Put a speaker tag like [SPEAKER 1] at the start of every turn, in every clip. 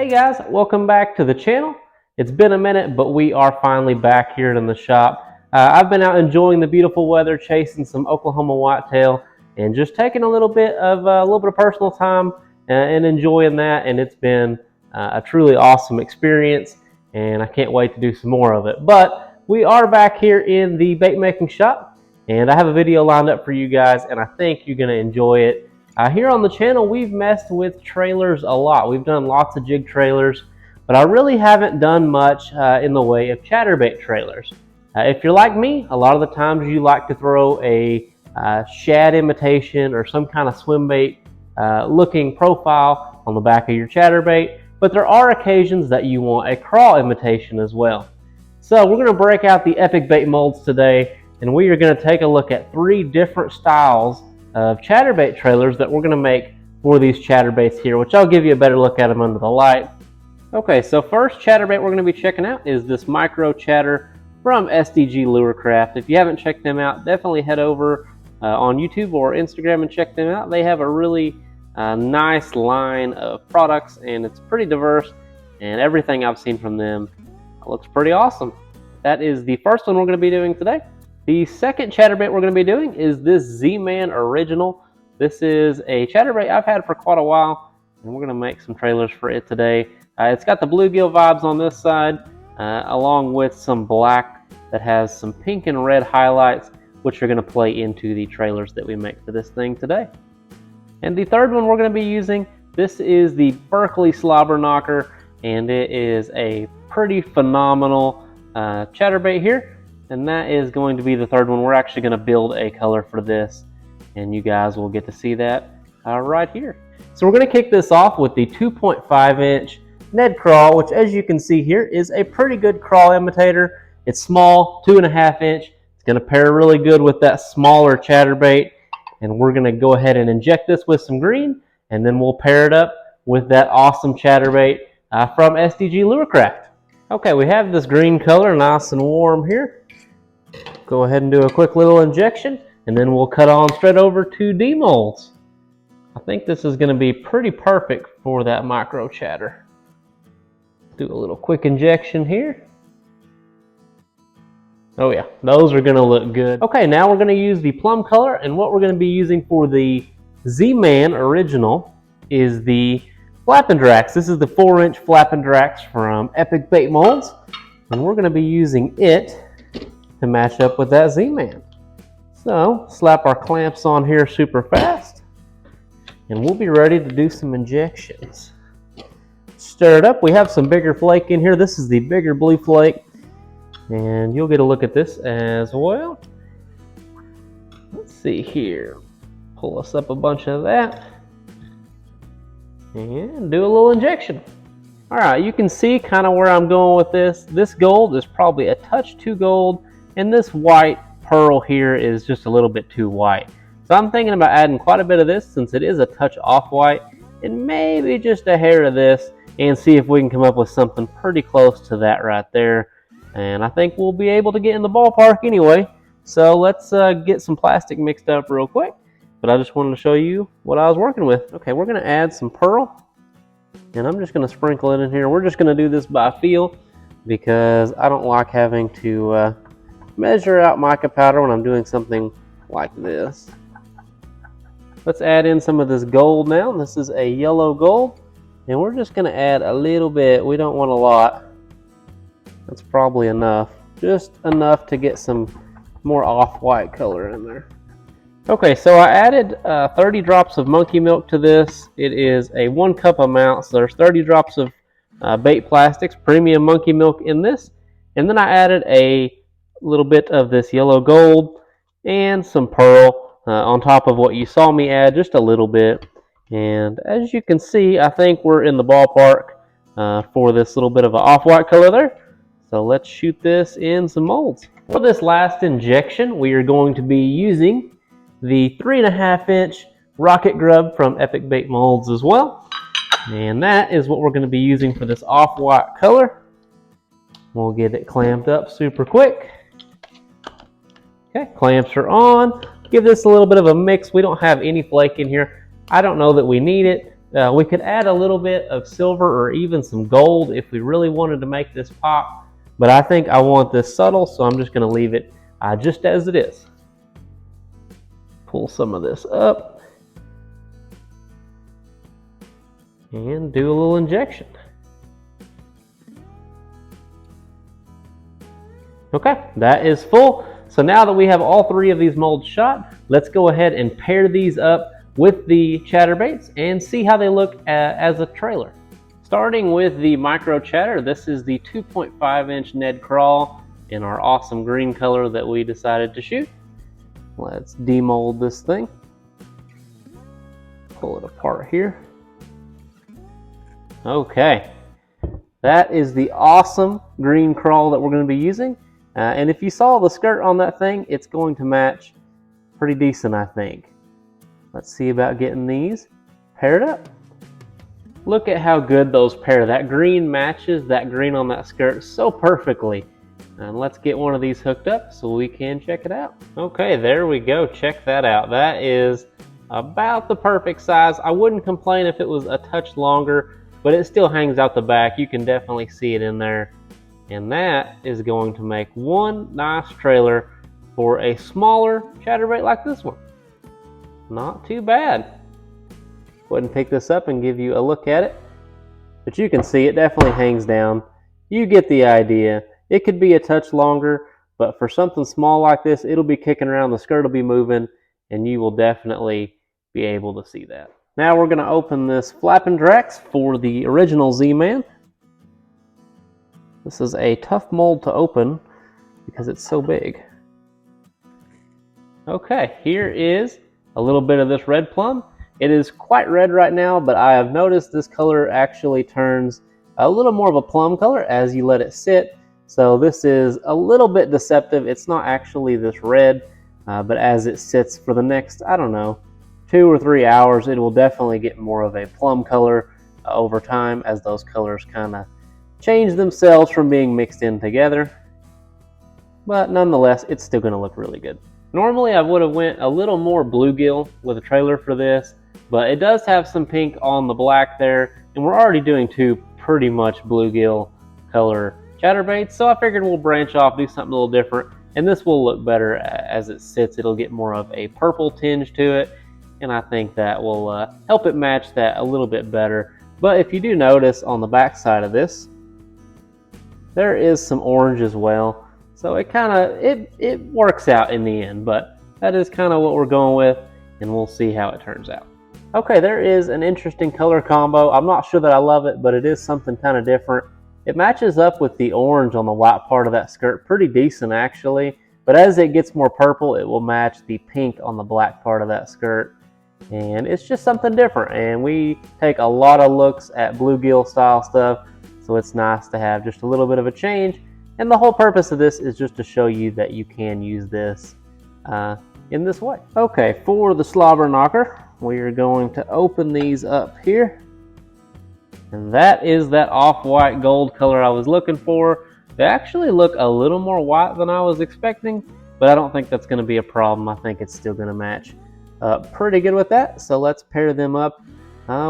[SPEAKER 1] Hey guys, welcome back to the channel. It's been a minute, but we are finally back here in the shop. I've been out enjoying the beautiful weather, chasing some Oklahoma whitetail, and just taking a little bit of personal time and enjoying that. And it's been a truly awesome experience, and I can't wait to do some more of it. But we are back here in the bait making shop, and I have a video lined up for you guys, and I think you're going to enjoy it. Here on the channel, we've messed with trailers a lot. We've done lots of jig trailers, but I really haven't done much in the way of chatterbait trailers. If you're like me, a lot of the times you like to throw a shad imitation or some kind of swim bait looking profile on the back of your chatterbait, but there are occasions that you want a craw imitation as well. So we're going to break out the Epic Bait molds today, and we are going to take a look at 3 different styles of chatterbait trailers that we're going to make for these chatterbaits here, which I'll give you a better look at them under the light. Okay, so first chatterbait we're going to be checking out is this micro chatter from SDG Lurecraft. If you haven't checked them out, definitely head over on YouTube or Instagram and check them out. They have a really nice line of products, and it's pretty diverse, and everything I've seen from them looks pretty awesome. That is the first one we're going to be doing today. The second chatterbait we're going to be doing is this Z-Man Original. This is a chatterbait I've had for quite a while, and we're going to make some trailers for it today. It's got the bluegill vibes on this side, along with some black that has some pink and red highlights, which are going to play into the trailers that we make for this thing today. And the third one we're going to be using, this is the Berkeley Slobber Knocker, and it is a pretty phenomenal chatterbait here. And that is going to be the third one. We're actually going to build a color for this, and you guys will get to see that right here. So we're going to kick this off with the 2.5-inch Ned Craw, which, as you can see here, is a pretty good craw imitator. It's small, 2.5-inch. It's going to pair really good with that smaller chatterbait, and we're going to go ahead and inject this with some green, and then we'll pair it up with that awesome chatterbait from SDG Lurecraft. Okay, we have this green color nice and warm here. Go ahead and do a quick little injection, and then we'll cut on straight over to Demolds. I think this is going to be pretty perfect for that micro chatter. Do a little quick injection here. Oh yeah, those are going to look good. Okay, now we're going to use the plum color, and what we're going to be using for the Z-Man Original is the Flappin Drax. This is the 4-inch Flappin Drax from Epic Bait Molds, and we're going to be using it to match up with that Z-Man. So slap our clamps on here super fast, and we'll be ready to do some injections. Stir it up. We have some bigger flake in here. This is the bigger blue flake, and you'll get a look at this as well. Let's see here. Pull us up a bunch of that and do a little injection. All right, you can see kind of where I'm going with this. This gold is probably a touch too gold, and this white pearl here is just a little bit too white. So I'm thinking about adding quite a bit of this, since it is a touch off-white, and maybe just a hair of this, and see if we can come up with something pretty close to that right there. And I think we'll be able to get in the ballpark anyway. So let's get some plastic mixed up real quick. But I just wanted to show you what I was working with. Okay, we're going to add some pearl, and I'm just going to sprinkle it in here. We're just going to do this by feel, because I don't like having to measure out mica powder when I'm doing something like this. Let's add in some of this gold now. This is a yellow gold, and we're just going to add a little bit. We don't want a lot. That's probably enough. Just enough to get some more off-white color in there. Okay, so I added 30 drops of monkey milk to this. It is a 1 cup amount, so there's 30 drops of Bait Plastics premium monkey milk in this. And then I added a little bit of this yellow gold and some pearl on top of what you saw me add, just a little bit. And as you can see, I think we're in the ballpark for this little bit of an off-white color there. So let's shoot this in some molds. For this last injection, we are going to be using the 3.5-inch Rocket Grub from Epic Bait Molds as well. And that is what we're going to be using for this off-white color. We'll get it clamped up super quick. Okay, clamps are on. Give this a little bit of a mix. We don't have any flake in here. I don't know that we need it. We could add a little bit of silver or even some gold if we really wanted to make this pop, but I think I want this subtle, so I'm just going to leave it just as it is. Pull some of this up and do a little injection. Okay, that is full. So now that we have all three of these molds shot, let's go ahead and pair these up with the Chatterbaits and see how they look as a trailer. Starting with the micro chatter, this is the 2.5-inch Ned Craw in our awesome green color that we decided to shoot. Let's demold this thing. Pull it apart here. Okay, that is the awesome green crawl that we're going to be using. And if you saw the skirt on that thing, it's going to match pretty decent, I think. Let's see about getting these paired up. Look at how good those pair. That green matches that green on that skirt so perfectly. And let's get one of these hooked up so we can check it out. Okay, there we go. Check that out. That is about the perfect size. I wouldn't complain if it was a touch longer, but it still hangs out the back. You can definitely see it in there. And that is going to make one nice trailer for a smaller chatterbait like this one. Not too bad. Go ahead and pick this up and give you a look at it. But you can see it definitely hangs down. You get the idea. It could be a touch longer, but for something small like this, it'll be kicking around, the skirt will be moving, and you will definitely be able to see that. Now we're going to open this Flappin Drax for the original Z-Man. This is a tough mold to open because it's so big. Okay, here is a little bit of this red plum. It is quite red right now, but I have noticed this color actually turns a little more of a plum color as you let it sit. So this is a little bit deceptive. It's not actually this red, but as it sits for the next, I don't know, 2 or 3 hours, it will definitely get more of a plum color over time as those colors kind of change themselves from being mixed in together. But nonetheless, it's still going to look really good. Normally I would have went a little more bluegill with a trailer for this, but it does have some pink on the black there, and we're already doing 2 pretty much bluegill color chatterbaits, so I figured we'll branch off, do something a little different, and this will look better as it sits. It'll get more of a purple tinge to it, and I think that will help it match that a little bit better. But if you do notice on the back side of this, there is some orange as well, so it kind of it works out in the end, but that is kind of what we're going with, and we'll see how it turns out. Okay, there is an interesting color combo. I'm not sure that I love it, but it is something kind of different. It matches up with the orange on the white part of that skirt pretty decent actually, but as it gets more purple, it will match the pink on the black part of that skirt, and it's just something different. And we take a lot of looks at bluegill style stuff, so it's nice to have just a little bit of a change. And the whole purpose of this is just to show you that you can use this in this way. Okay, for the slobber knocker, we are going to open these up here. And that is that off-white gold color I was looking for. They actually look a little more white than I was expecting, but I don't think that's going to be a problem. I think it's still going to match pretty good with that. So let's pair them up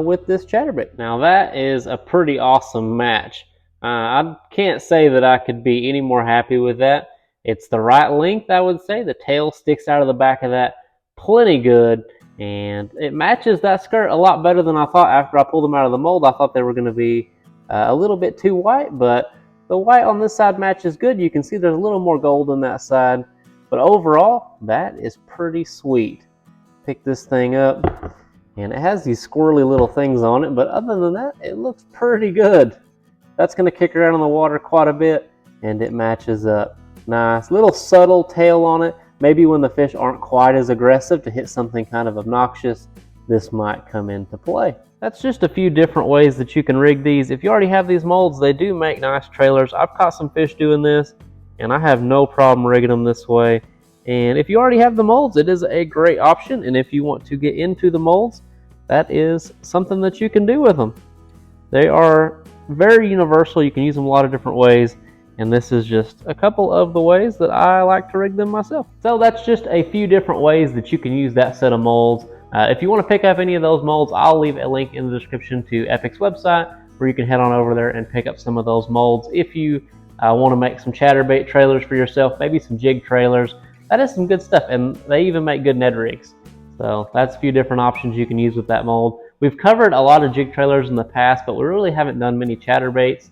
[SPEAKER 1] with this chatterbait. Now that is a pretty awesome match. I can't say that I could be any more happy with that. It's the right length, I would say. The tail sticks out of the back of that plenty good, and it matches that skirt a lot better than I thought. After I pulled them out of the mold, I thought they were going to be a little bit too white, but the white on this side matches good. You can see there's a little more gold on that side, but overall, that is pretty sweet. Pick this thing up, and it has these squirrely little things on it, but other than that, it looks pretty good. That's going to kick around in the water quite a bit, and it matches up nice. Little subtle tail on it. Maybe when the fish aren't quite as aggressive to hit something kind of obnoxious, this might come into play. That's just a few different ways that you can rig these. If you already have these molds, they do make nice trailers. I've caught some fish doing this, and I have no problem rigging them this way. And if you already have the molds, it is a great option. And if you want to get into the molds, that is something that you can do with them. They are very universal. You can use them a lot of different ways, and this is just a couple of the ways that I like to rig them myself. So that's just a few different ways that you can use that set of molds. If you want to pick up any of those molds, I'll leave a link in the description to Epic's website where you can head on over there and pick up some of those molds. If you want to make some chatterbait trailers for yourself, maybe some jig trailers, that is some good stuff, and they even make good Ned rigs. So that's a few different options you can use with that mold. We've covered a lot of jig trailers in the past, but we really haven't done many chatterbaits.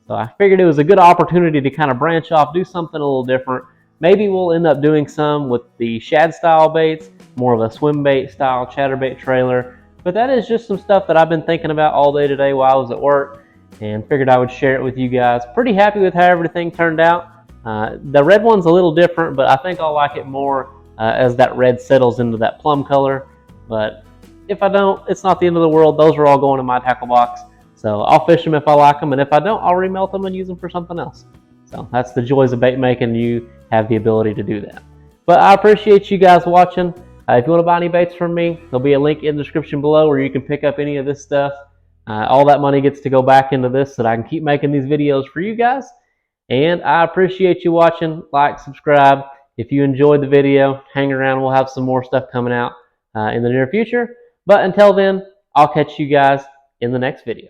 [SPEAKER 1] So I figured it was a good opportunity to kind of branch off, do something a little different. Maybe we'll end up doing some with the shad style baits, more of a swim bait style chatterbait trailer. But that is just some stuff that I've been thinking about all day today while I was at work, and figured I would share it with you guys. Pretty happy with how everything turned out. The red one's a little different, but I think I'll like it more as that red settles into that plum color. But if I don't, it's not the end of the world. Those are all going in my tackle box. So I'll fish them if I like them, and if I don't, I'll remelt them and use them for something else. So that's the joys of bait making. You have the ability to do that. But I appreciate you guys watching. If you want to buy any baits from me, there'll be a link in the description below where you can pick up any of this stuff. All that money gets to go back into this so that I can keep making these videos for you guys. And I appreciate you watching. Like, subscribe. If you enjoyed the video, hang around. We'll have some more stuff coming out in the near future. But until then, I'll catch you guys in the next video.